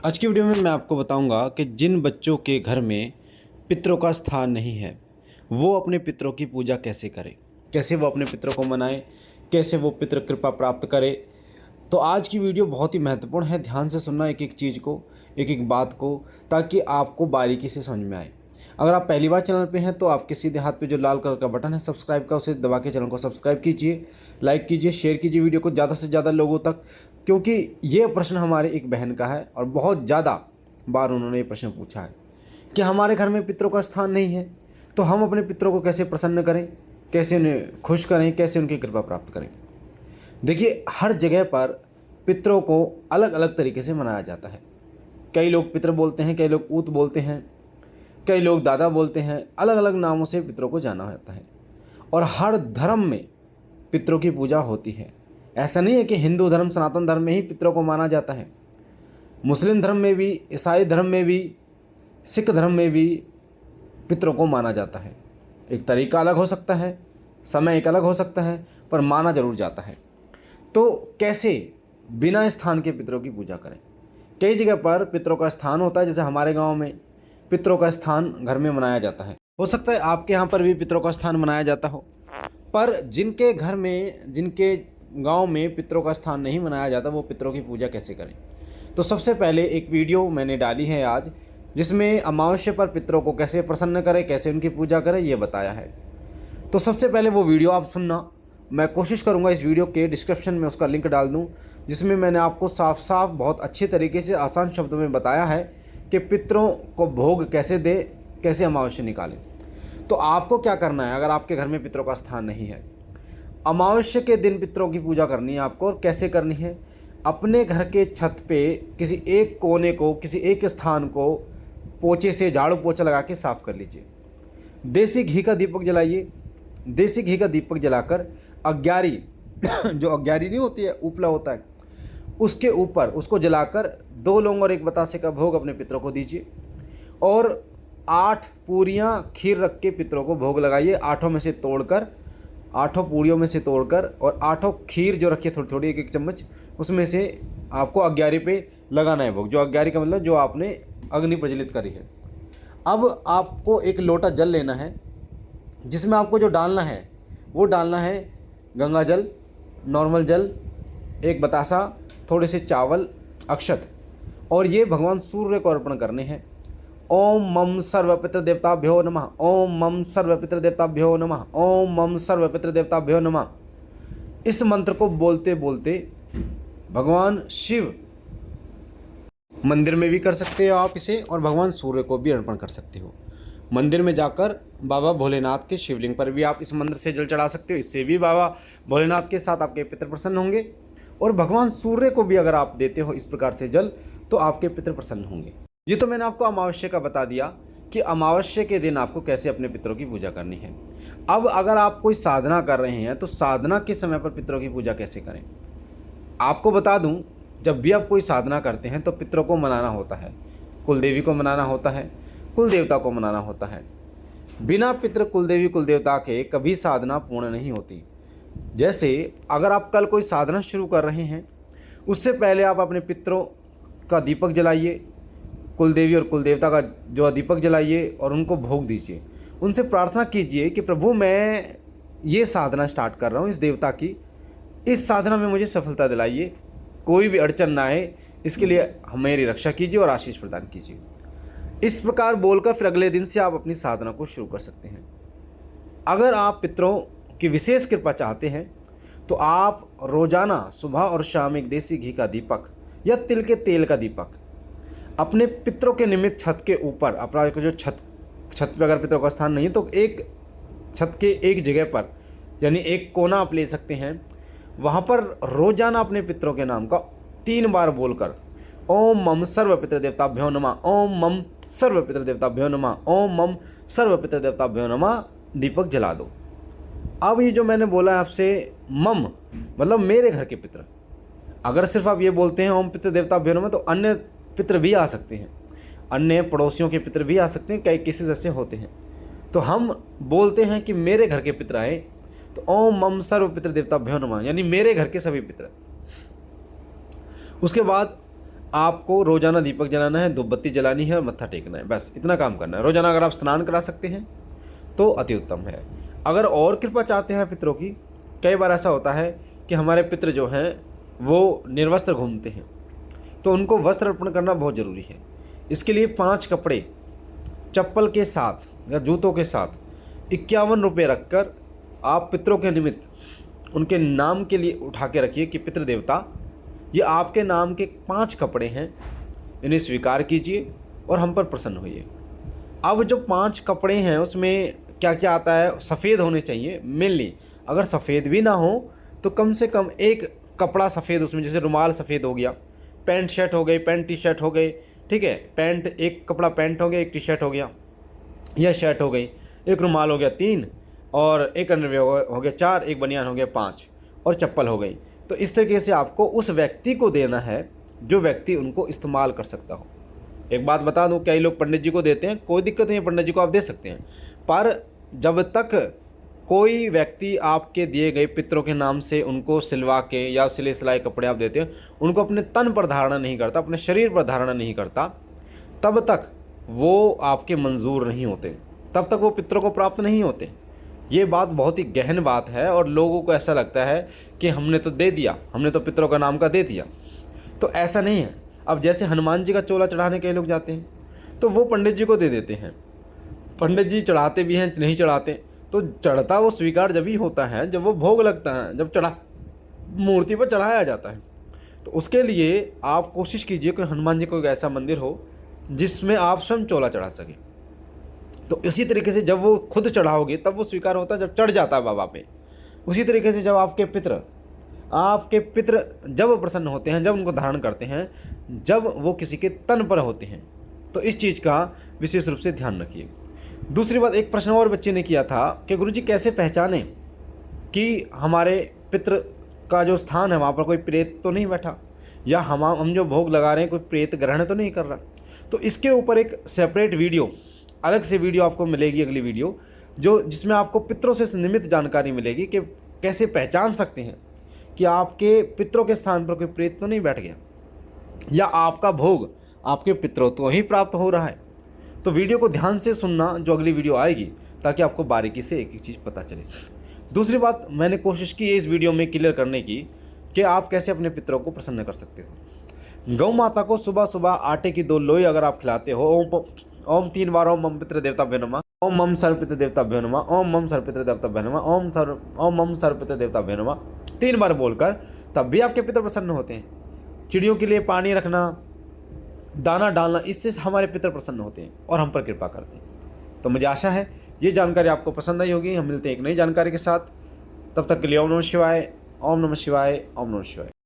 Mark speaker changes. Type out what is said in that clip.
Speaker 1: आज की वीडियो में मैं आपको बताऊंगा कि जिन बच्चों के घर में पितरों का स्थान नहीं है वो अपने पितरों की पूजा कैसे करें, कैसे वो अपने पितरों को मनाएं, कैसे वो पितृ कृपा प्राप्त करें। तो आज की वीडियो बहुत ही महत्वपूर्ण है, ध्यान से सुनना एक एक चीज़ को, एक एक बात को, ताकि आपको बारीकी से समझ में आए। अगर आप पहली बार चैनल पे हैं तो आपके सीधे हाथ पे जो लाल कलर का बटन है सब्सक्राइब का, उसे दबा के चैनल को सब्सक्राइब कीजिए, लाइक कीजिए, शेयर कीजिए वीडियो को ज़्यादा से ज़्यादा लोगों तक, क्योंकि ये प्रश्न हमारे एक बहन का है और बहुत ज़्यादा बार उन्होंने ये प्रश्न पूछा है कि हमारे घर में पितरों का स्थान नहीं है तो हम अपने पितरों को कैसे प्रसन्न करें, कैसे उन्हें खुश करें, कैसे उनकी कृपा प्राप्त करें। देखिए, हर जगह पर पितरों को अलग अलग तरीके से मनाया जाता है। कई लोग पितर बोलते हैं, कई लोग ऊत बोलते हैं, कई लोग दादा बोलते हैं, अलग अलग नामों से पितरों को जाना जाता है। और हर धर्म में पितरों की पूजा होती है। ऐसा नहीं है कि हिंदू धर्म, सनातन धर्म में ही पितरों को माना जाता है। मुस्लिम धर्म में भी, ईसाई धर्म में भी, सिख धर्म में भी पितरों को माना जाता है। एक तरीका अलग हो सकता है, समय एक अलग हो सकता है, पर माना जरूर जाता है। तो कैसे बिना स्थान के पितरों की पूजा करें? कई जगह पर पितरों का स्थान होता है, जैसे हमारे गांव में पितरों का स्थान घर में मनाया जाता है। हो सकता है आपके यहाँ पर भी पितरों का स्थान मनाया जाता हो, पर जिनके घर में, जिनके गांव में पितरों का स्थान नहीं मनाया जाता, वो पितरों की पूजा कैसे करें? तो सबसे पहले एक वीडियो मैंने डाली है आज, जिसमें अमावस्या पर पितरों को कैसे प्रसन्न करें, कैसे उनकी पूजा करें, ये बताया है। तो सबसे पहले वो वीडियो आप सुनना। मैं कोशिश करूंगा इस वीडियो के डिस्क्रिप्शन में उसका लिंक डाल दूं, जिसमें मैंने आपको साफ साफ बहुत अच्छे तरीके से आसान शब्दों में बताया है कि पितरों को भोग कैसे दें, कैसे अमावस्या निकालें। तो आपको क्या करना है? अगर आपके घर में पितरों का स्थान नहीं है, अमावस्या के दिन पितरों की पूजा करनी है आपको। और कैसे करनी है? अपने घर के छत पे किसी एक कोने को, किसी एक स्थान को पोछे से, झाड़ू पोछा लगा के साफ कर लीजिए। देसी घी का दीपक जलाइए। देसी घी का दीपक जलाकर अग्यारी जो अग्यारी नहीं होती है, उपला होता है, उसके ऊपर उसको जलाकर 2 लौंग और 1 बतासे का भोग अपने पितरों को दीजिए। और 8 पूरियां खीर रख के पितरों को भोग लगाइए। 8 में से तोड़कर, 8 पूरियों में से तोड़कर, और 8 खीर जो रखी है थोड़ी थोड़ी, 1-1 चम्मच, उसमें से आपको अग्यारी पे लगाना है भोग। जो अग्यारी का मतलब जो आपने अग्नि प्रज्वलित करी है। अब आपको एक लोटा जल लेना है, जिसमें आपको जो डालना है वो डालना है गंगा जल, नॉर्मल जल, 1 बतासा, थोड़े से चावल, अक्षत, और ये भगवान सूर्य को अर्पण करने हैं। ओम मम सर्व पितृ देवताभ्यो नमः, ओम मम सर्व पितृ देवताभ्यो नमः, ओम मम सर्व पितृ देवताभ्यो नमः। इस मंत्र को बोलते बोलते भगवान शिव मंदिर में भी कर सकते हो आप इसे, और भगवान सूर्य को भी अर्पण कर सकते हो। मंदिर में जाकर बाबा भोलेनाथ के शिवलिंग पर भी आप इस मंत्र से जल चढ़ा सकते हो। इससे भी बाबा भोलेनाथ के साथ आपके पितृ प्रसन्न होंगे। और भगवान सूर्य को भी अगर आप देते हो इस प्रकार से जल, तो आपके पितृ प्रसन्न होंगे। ये तो मैंने आपको अमावस्या का बता दिया कि अमावस्या के दिन आपको कैसे अपने पितरों की पूजा करनी है। अब अगर आप कोई साधना कर रहे हैं तो साधना के समय पर पितरों की पूजा कैसे करें? आपको बता दूं, जब भी आप कोई साधना करते हैं तो पितरों को मनाना होता है, कुलदेवी को मनाना होता है, कुल देवता को मनाना होता है। बिना पितृ, कुलदेवी, कुल देवता के कभी साधना पूर्ण नहीं होती। जैसे अगर आप कल कोई साधना शुरू कर रहे हैं, उससे पहले आप अपने पितरों का दीपक जलाइए, कुलदेवी और कुल देवता का जो दीपक जलाइए और उनको भोग दीजिए। उनसे प्रार्थना कीजिए कि प्रभु, मैं ये साधना स्टार्ट कर रहा हूँ इस देवता की, इस साधना में मुझे सफलता दिलाइए, कोई भी अड़चन ना आए, इसके लिए मेरी रक्षा कीजिए और आशीष प्रदान कीजिए। इस प्रकार बोलकर फिर अगले दिन से आप अपनी साधना को शुरू कर सकते हैं। अगर आप पितरों की विशेष कृपा चाहते हैं तो आप रोजाना सुबह और शाम एक देसी घी का दीपक या तिल के तेल का दीपक अपने पितरों के निमित्त छत के ऊपर, अपना जो छत पे अगर पितरों का स्थान नहीं है तो एक छत के एक जगह पर, यानी एक कोना आप ले सकते हैं, वहाँ पर रोजाना अपने पितरों के नाम का 3 बार बोलकर ओम मम सर्व पितृ देवताभ्यो नमः, ओम मम सर्व पितृ देवताभ्यो नमः, ओम मम सर्व पितृ देवताभ्यो नमः दीपक जला दो। अब ये जो मैंने बोला आपसे, मम मतलब मेरे घर के पितृ, अगर सिर्फ आप ये बोलते हैं ओम पितृ देवताभ्यो नमः, तो अन्य पितृ भी आ सकते हैं, अन्य पड़ोसियों के पितृ भी आ सकते हैं, कई केसेस ऐसे होते हैं। तो हम बोलते हैं कि मेरे घर के पितृ आए, तो ओम मम सर्व पितृ देवताभ्यो नमः, यानी मेरे घर के सभी पितृ। उसके बाद आपको रोज़ाना दीपक जलाना है, धूप बत्ती जलानी है और मत्था टेकना है, बस इतना काम करना है। रोज़ाना अगर आप स्नान करा सकते हैं तो अति उत्तम है। अगर और कृपा चाहते हैं पितरों की, कई बार ऐसा होता है कि हमारे पितृ जो हैं वो निर्वस्त्र घूमते हैं, तो उनको वस्त्र अर्पण करना बहुत ज़रूरी है। इसके लिए 5 कपड़े चप्पल के साथ या जूतों के साथ 51 रुपये रखकर आप पितरों के निमित्त उनके नाम के लिए उठा के रखिए कि पितृ देवता, ये आपके नाम के 5 कपड़े हैं, इन्हें स्वीकार कीजिए और हम पर प्रसन्न होइए। अब जो 5 कपड़े हैं उसमें क्या क्या आता है, सफ़ेद होने चाहिए मेनली। अगर सफ़ेद भी ना हो तो कम से कम एक कपड़ा सफ़ेद उसमें, जैसे रुमाल सफ़ेद हो गया, पैंट शर्ट हो गई, पैंट टी शर्ट हो गई, ठीक है, पैंट एक कपड़ा पैंट हो गया, एक टी शर्ट हो गया या शर्ट हो गई, एक रुमाल हो गया 3, और एक अंडरवियर हो गया 4, एक बनियान हो गया 5, और चप्पल हो गई। तो इस तरीके से आपको उस व्यक्ति को देना है जो व्यक्ति उनको इस्तेमाल कर सकता हो। एक बात बता दूं, कई लोग पंडित जी को देते हैं, कोई दिक्कत नहीं है, पंडित जी को आप दे सकते हैं, पर जब तक कोई व्यक्ति आपके दिए गए पितरों के नाम से उनको सिलवा के या सिले सिलाए कपड़े आप देते हैं, उनको अपने तन पर धारणा नहीं करता, अपने शरीर पर धारणा नहीं करता, तब तक वो आपके मंजूर नहीं होते, तब तक वो पितरों को प्राप्त नहीं होते। ये बात बहुत ही गहन बात है और लोगों को ऐसा लगता है कि हमने तो दे दिया, हमने तो पितरों का नाम का दे दिया, तो ऐसा नहीं है। अब जैसे हनुमान जी का चोला चढ़ाने कई लोग जाते हैं तो वो पंडित जी को दे देते हैं, पंडित जी चढ़ाते भी हैं, नहीं चढ़ाते, तो चढ़ता वो स्वीकार जब ही होता है जब वो भोग लगता है, जब मूर्ति पर चढ़ाया जाता है। तो उसके लिए आप कोशिश कीजिए कि हनुमान जी को एक ऐसा मंदिर हो जिसमें आप स्वयं चोला चढ़ा सकें। तो इसी तरीके से जब वो खुद चढ़ाओगे तब वो स्वीकार होता है जब चढ़ जाता है बाबा पे। उसी तरीके से जब आपके पितृ जब प्रसन्न होते हैं, जब उनको धारण करते हैं, जब वो किसी के तन पर होते हैं, तो इस चीज़ का विशेष रूप से ध्यान रखिए। दूसरी बात, एक प्रश्न और बच्चे ने किया था कि गुरुजी कैसे पहचाने कि हमारे पितृ का जो स्थान है वहाँ पर कोई प्रेत तो नहीं बैठा, या हम जो भोग लगा रहे हैं कोई प्रेत ग्रहण तो नहीं कर रहा। तो इसके ऊपर एक सेपरेट वीडियो, अलग से वीडियो आपको मिलेगी, अगली वीडियो, जिसमें आपको पितरों से निमित्त जानकारी मिलेगी कि कैसे पहचान सकते हैं कि आपके पितरों के स्थान पर कोई प्रेत तो नहीं बैठ गया, या आपका भोग आपके पितरों तो ही प्राप्त हो रहा है। तो वीडियो को ध्यान से सुनना जो अगली वीडियो आएगी, ताकि आपको बारीकी से एक एक चीज़ पता चले। दूसरी बात, मैंने कोशिश की है इस वीडियो में क्लियर करने की कि आप कैसे अपने पितरों को प्रसन्न कर सकते हो। गौ माता को सुबह सुबह आटे की 2 लोई अगर आप खिलाते हो, ओम 3 बार ओम मम पितृ देवताभ्यो नमः, ओम मम सर्व पितृ देवताभ्यो नमः, ओम मम सर्व पितृ देवताभ्यो नमः, ओम मम सर्व पितृ देवताभ्यो नमः 3 बार बोलकर, तब भी आपके पितर प्रसन्न होते हैं। चिड़ियों के लिए पानी रखना, दाना डालना, इससे हमारे पितर प्रसन्न होते हैं और हम पर कृपा करते हैं। तो मुझे आशा है ये जानकारी आपको पसंद आई होगी। हम मिलते हैं एक नई जानकारी के साथ, तब तक के लिए ओम नमः शिवाय, ओम नमः शिवाय, ओम नमः शिवाय।